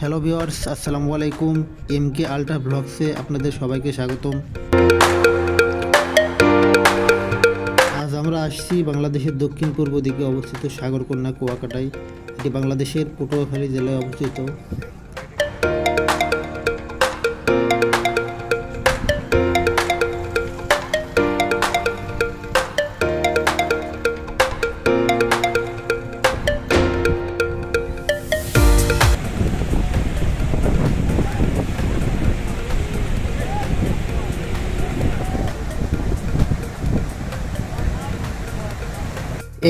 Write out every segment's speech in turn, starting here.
Hello viewers, আসসালামু আলাইকুম। এমকে ultra ব্লগসে আপনাদের সবাইকে স্বাগতম। আজ আমরা আসছি বাংলাদেশের দক্ষিণ পূর্ব দিকে অবস্থিত সাগরকন্যা কুয়াকাটায়। এটি বাংলাদেশের পটুয়াখালী জেলায় অবস্থিত।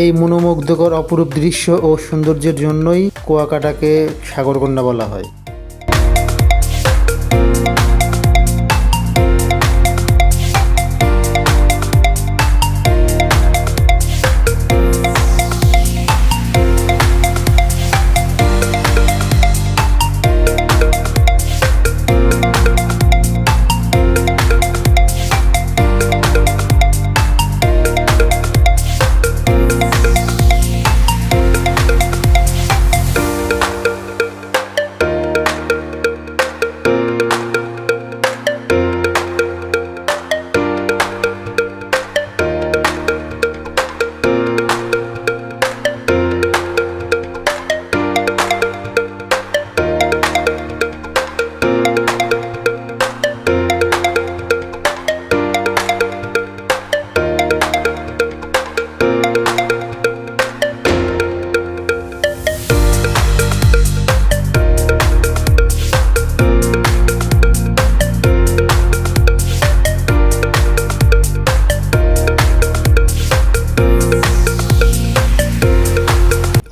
এই মনোমুগ্ধকর অপরূপ দৃশ্য ও সৌন্দর্যের জন্যই কুয়াকাটাকে সাগরকন্যা বলা হয়।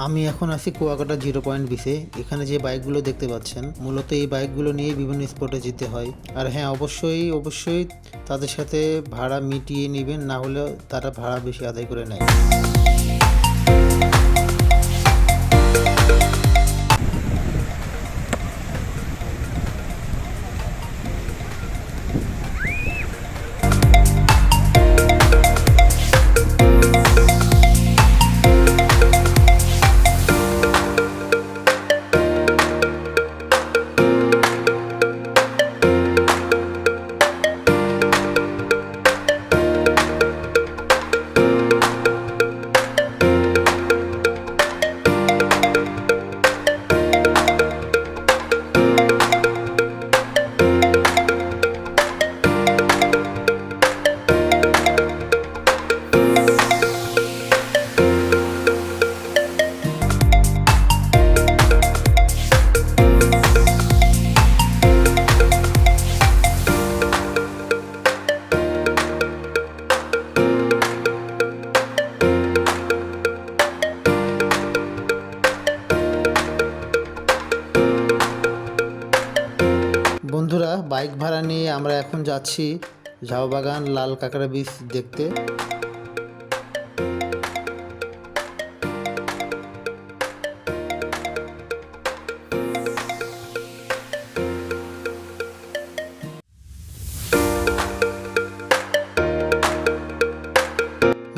আমি এখন আছি কুয়াকাটা 0.20-এ। এখানে যে বাইকগুলো দেখতে পাচ্ছেন, মূলত এই বাইকগুলো নিয়ে বিভিন্ন স্পটে যেতে হয়। আর হ্যাঁ, অবশ্যই তাদের সাথে ভাড়া মিটিয়ে নেবেন, না হলে তারা ভাড়া বেশি আদায় করে নেয়। বন্ধুরা, বাইক ভাড়া নিয়ে আমরা এখন যাচ্ছি ঝাউবাগান লাল কাঁকড়া বীচ দেখতে।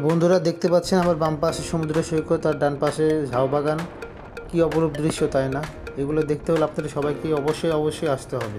বন্ধুরা, দেখতে পাচ্ছেন আমার বাম পাশে সমুদ্র সৈকত আর ডান পাশে ঝাউবাগান। কি অপরূপ দৃশ্য, তাই না? এগুলো দেখতে হলে আপনাদের সবাইকে অবশ্যই আসতে হবে।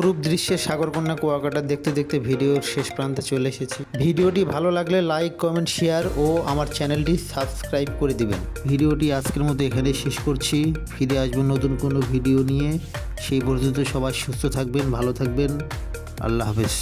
অপরূপ দৃশ্যের সাগরকন্যা কুয়াকাটা দেখতে দেখতে ভিডিওর শেষ প্রান্তে চলে এসেছি। ভিডিওটি ভালো লাগলে লাইক, কমেন্ট, শেয়ার ও আমার চ্যানেলটি সাবস্ক্রাইব করে দিবেন। ভিডিওটি আজকের মতো এখানেই শেষ করছি। ফিরে আসবো নতুন কোনো ভিডিও নিয়ে। সেই পর্যন্ত সবাই সুস্থ থাকবেন, ভালো থাকবেন। আল্লাহ হাফেজ।